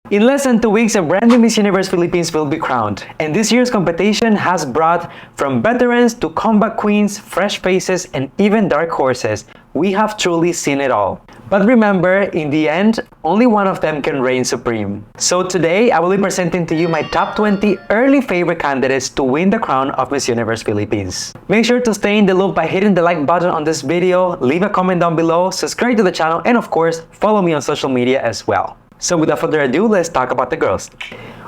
In less than 2 weeks, a brand new Miss Universe Philippines will be crowned, and this year's competition has brought from veterans to comeback queens, fresh faces, and even dark horses. We have truly seen it all. But remember, in the end, only one of them can reign supreme. So today, I will be presenting to you my top 20 early favorite candidates to win the crown of Miss Universe Philippines. Make sure to stay in the loop by hitting the like button on this video, leave a comment down below, subscribe to the channel, and of course, follow me on social media as well. So without further ado, let's talk about the girls.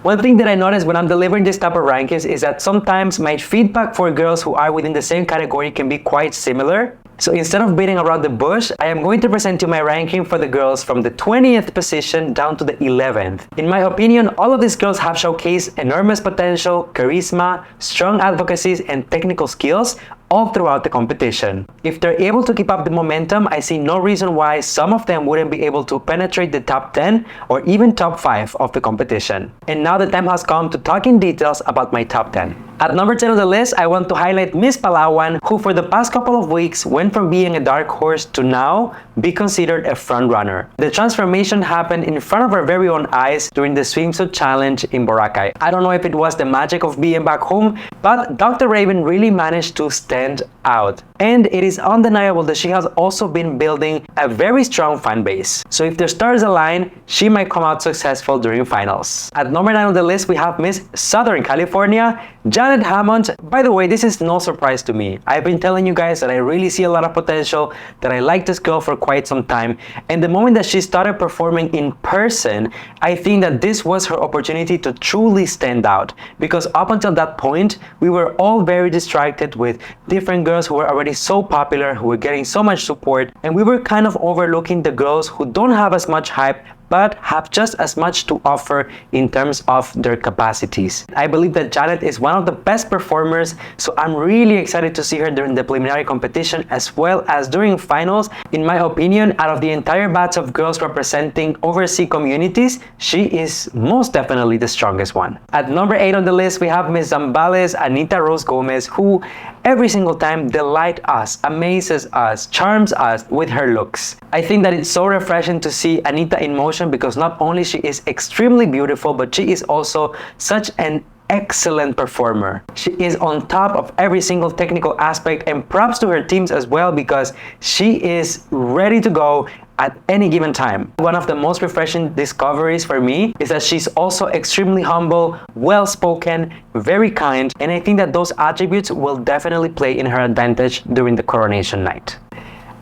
One thing that I notice when I'm delivering this type of rankings is that sometimes my feedback for girls who are within the same category can be quite similar. So instead of beating around the bush, I am going to present you my ranking for the girls from the 20th position down to the 11th. In my opinion, all of these girls have showcased enormous potential, charisma, strong advocacies, and technical skills all throughout the competition. If they're able to keep up the momentum, I see no reason why some of them wouldn't be able to penetrate the top 10 or even top 5 of the competition. And now the time has come to talk in details about my top 10. At number 10 on the list, I want to highlight Miss Palawan, who for the past couple of weeks went from being a dark horse to now be considered a front runner. The transformation happened in front of our very own eyes during the swimsuit challenge in Boracay. I don't know if it was the magic of being back home, but Dr. Raven really managed to stand out. And it is undeniable that she has also been building a very strong fan base. So if the stars align, she might come out successful during finals. At number 9 on the list, we have Miss Southern California, Janet Hammond. By the way, this is no surprise to me. I've been telling you guys that I really see a lot of potential, that I like this girl for quite some time. And the moment that she started performing in person, I think that this was her opportunity to truly stand out. Because up until that point, we were all very distracted with different girls who were already so popular, who were getting so much support, and we were kind of overlooking the girls who don't have as much hype but have just as much to offer in terms of their capacities. I believe that Janet is one of the best performers, so I'm really excited to see her during the preliminary competition as well as during finals. In my opinion, out of the entire batch of girls representing overseas communities, she is most definitely the strongest one. At number 8 on the list, we have Miss Zambales, Anita Rose Gomez, who every single time delights us, amazes us, charms us with her looks. I think that it's so refreshing to see Anita in motion because not only she is extremely beautiful, but she is also such an excellent performer. She is on top of every single technical aspect, and props to her teams as well because she is ready to go at any given time. One of the most refreshing discoveries for me is that she's also extremely humble, well-spoken, very kind, and I think that those attributes will definitely play in her advantage during the coronation night.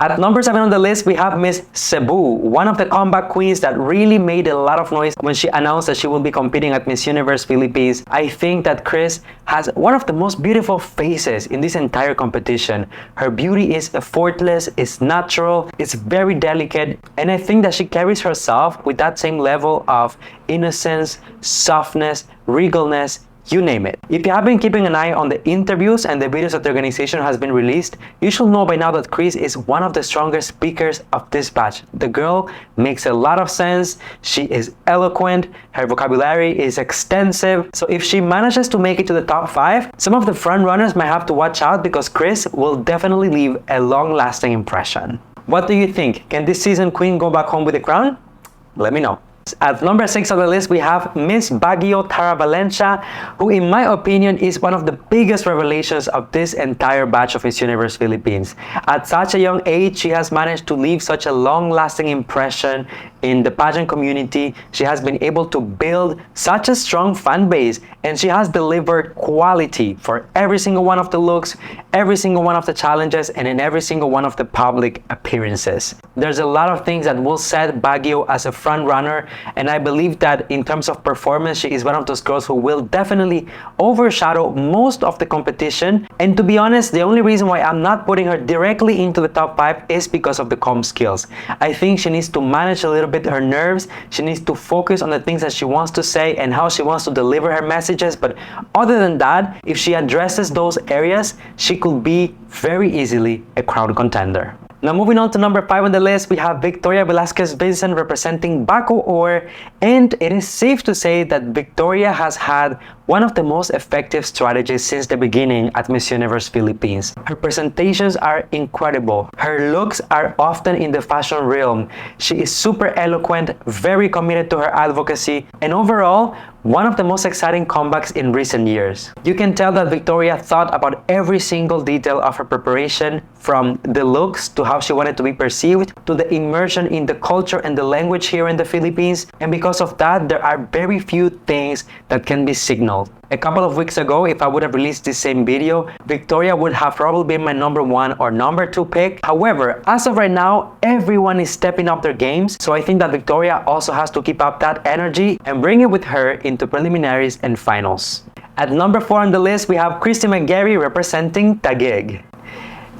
At number 7 on the list, we have Miss Cebu, one of the comeback queens that really made a lot of noise when she announced that she will be competing at Miss Universe Philippines. I think that Chris has one of the most beautiful faces in this entire competition. Her beauty is effortless, it's natural, it's very delicate, and I think that she carries herself with that same level of innocence, softness, regalness, you name it. If you have been keeping an eye on the interviews and the videos that the organization has been released, you should know by now that Chris is one of the strongest speakers of this batch. The girl makes a lot of sense, she is eloquent, her vocabulary is extensive, so if she manages to make it to the top 5, some of the front runners might have to watch out because Chris will definitely leave a long-lasting impression. What do you think? Can this season queen go back home with the crown? Let me know. At number 6 on the list, we have Miss Baguio Tara Valencia, who in my opinion is one of the biggest revelations of this entire batch of Miss Universe Philippines. At such a young age, she has managed to leave such a long-lasting impression in the pageant community. She has been able to build such a strong fan base, and she has delivered quality for every single one of the looks, every single one of the challenges, and in every single one of the public appearances. There's a lot of things that will set Baguio as a front runner, and I believe that in terms of performance, she is one of those girls who will definitely overshadow most of the competition. And to be honest, the only reason why I'm not putting her directly into the top 5 is because of the comm skills. I think she needs to manage a little bit her nerves. She needs to focus on the things that she wants to say and how she wants to deliver her messages. But other than that, if she addresses those areas, she could be very easily a crown contender. Now moving on to number 5 on the list, we have Victoria Velasquez Vincent representing Bacoor, and it is safe to say that Victoria has had one of the most effective strategies since the beginning at Miss Universe Philippines. Her presentations are incredible. Her looks are often in the fashion realm. She is super eloquent, very committed to her advocacy, and overall, one of the most exciting comebacks in recent years. You can tell that Victoria thought about every single detail of her preparation, from the looks to how she wanted to be perceived, to the immersion in the culture and the language here in the Philippines, and because of that, there are very few things that can be signaled. A couple of weeks ago, if I would have released this same video, Victoria would have probably been my #1 or #2 pick. However, as of right now, everyone is stepping up their games, so I think that Victoria also has to keep up that energy and bring it with her into preliminaries and finals. At #4 on the list, we have Christy McGarry representing Taguig.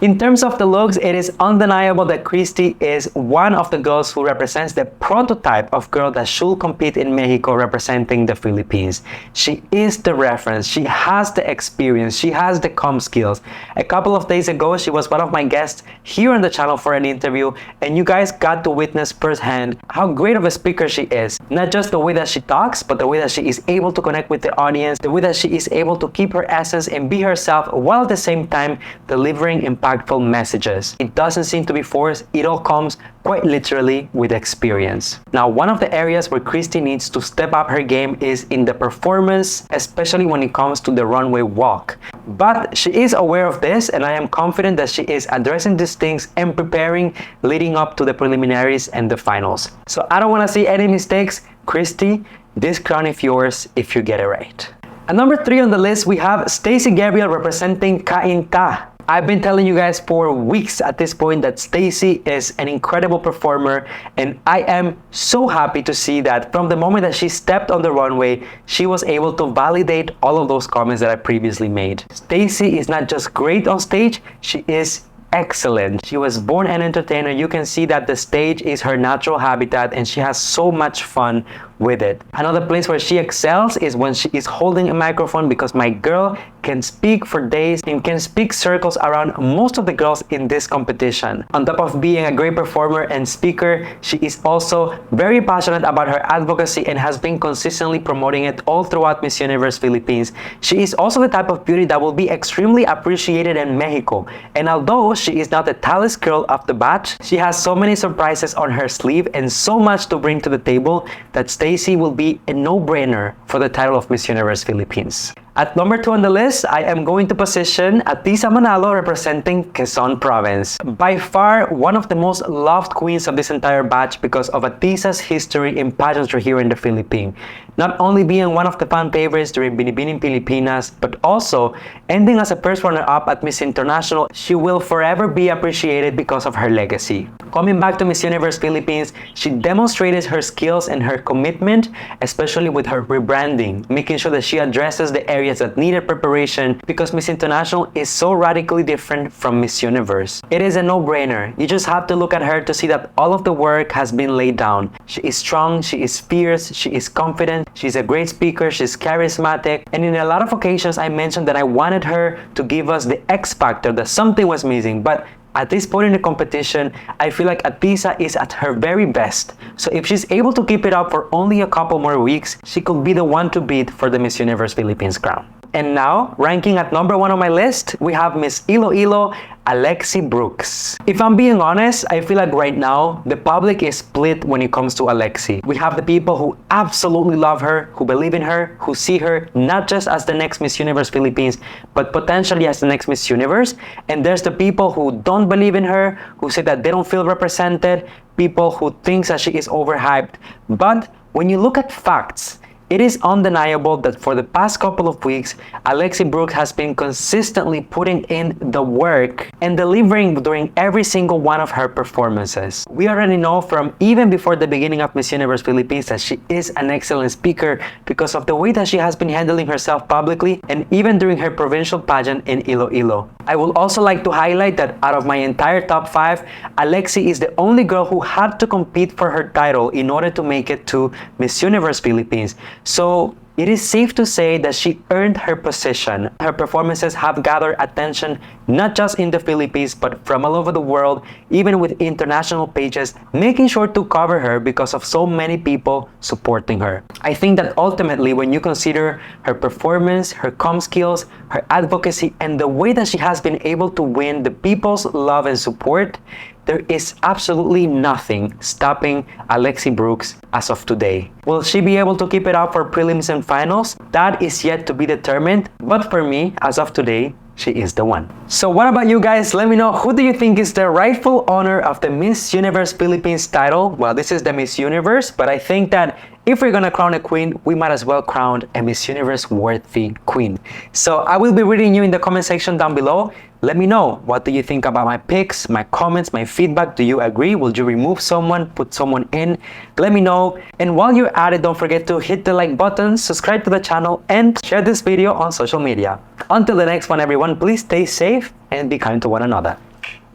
In terms of the looks, it is undeniable that Christy is one of the girls who represents the prototype of girl that should compete in Mexico representing the Philippines. She is the reference, she has the experience, she has the comm skills. A couple of days ago, she was one of my guests here on the channel for an interview, and you guys got to witness firsthand how great of a speaker she is. Not just the way that she talks, but the way that she is able to connect with the audience, the way that she is able to keep her essence and be herself while at the same time delivering impactful messages. It doesn't seem to be forced, it all comes quite literally with experience. Now, one of the areas where Christy needs to step up her game is in the performance, especially when it comes to the runway walk. But she is aware of this, and I am confident that she is addressing these things and preparing leading up to the preliminaries and the finals. So I don't want to see any mistakes. Christy, this crown is yours if you get it right. At #3 on the list, we have Stacey Gabriel representing Kain Ka. I've been telling you guys for weeks at this point that Stacey is an incredible performer, and I am so happy to see that from the moment that she stepped on the runway, she was able to validate all of those comments that I previously made. Stacey is not just great on stage, she is excellent. She was born an entertainer. You can see that the stage is her natural habitat, and she has so much fun with it. Another place where she excels is when she is holding a microphone, because my girl can speak for days and can speak circles around most of the girls in this competition. On top of being a great performer and speaker, she is also very passionate about her advocacy and has been consistently promoting it all throughout Miss Universe Philippines. She is also the type of beauty that will be extremely appreciated in Mexico. And although she is not the tallest girl of the batch, she has so many surprises on her sleeve and so much to bring to the table that Stacey will be a no-brainer for the title of Miss Universe Philippines. At #2 on the list, I am going to position Atisa Manalo representing Quezon Province. By far, one of the most loved queens of this entire batch because of Atisa's history in pageantry here in the Philippines. Not only being one of the fan favorites during Binibining Pilipinas, but also ending as a first runner-up at Miss International, she will forever be appreciated because of her legacy. Coming back to Miss Universe Philippines, she demonstrated her skills and her commitment, especially with her rebranding, making sure that she addresses the areas that needed preparation because Miss International is so radically different from Miss Universe. It is a no-brainer. You just have to look at her to see that all of the work has been laid down. She is strong, she is fierce, she is confident, she's a great speaker, she's charismatic, and in a lot of occasions I mentioned that I wanted her to give us the X factor, that something was missing, but at this point in the competition, I feel like Atisa is at her very best. So if she's able to keep it up for only a couple more weeks, she could be the one to beat for the Miss Universe Philippines crown. And now, ranking at #1 on my list, we have Miss Iloilo, Alexi Brooks. If I'm being honest, I feel like right now, the public is split when it comes to Alexi. We have the people who absolutely love her, who believe in her, who see her not just as the next Miss Universe Philippines, but potentially as the next Miss Universe. And there's the people who don't believe in her, who say that they don't feel represented, people who think that she is overhyped. But when you look at facts, it is undeniable that for the past couple of weeks, Alexi Brooks has been consistently putting in the work and delivering during every single one of her performances. We already know from even before the beginning of Miss Universe Philippines that she is an excellent speaker because of the way that she has been handling herself publicly and even during her provincial pageant in Iloilo. I would also like to highlight that out of my entire top 5, Alexi is the only girl who had to compete for her title in order to make it to Miss Universe Philippines. So it is safe to say that she earned her position. Her performances have gathered attention not just in the Philippines but from all over the world, even with international pages making sure to cover her because of so many people supporting her. I think that ultimately when you consider her performance, her comm skills, her advocacy, and the way that she has been able to win the people's love and support, there is absolutely nothing stopping Alexi Brooks as of today. Will she be able to keep it up for prelims and finals? That is yet to be determined, but for me, as of today, she is the one. So what about you guys? Let me know, who do you think is the rightful owner of the Miss Universe Philippines title? Well, this is the Miss Universe, but I think that if we're gonna crown a queen, we might as well crown a Miss Universe worthy queen. So I will be reading you in the comment section down below. Let me know, what do you think about my picks, my comments, my feedback? Do you agree? Will you remove someone, put someone in? Let me know. And while you're at it, don't forget to hit the like button, subscribe to the channel, and share this video on social media. Until the next one, everyone, please stay safe and be kind to one another.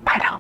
Bye now.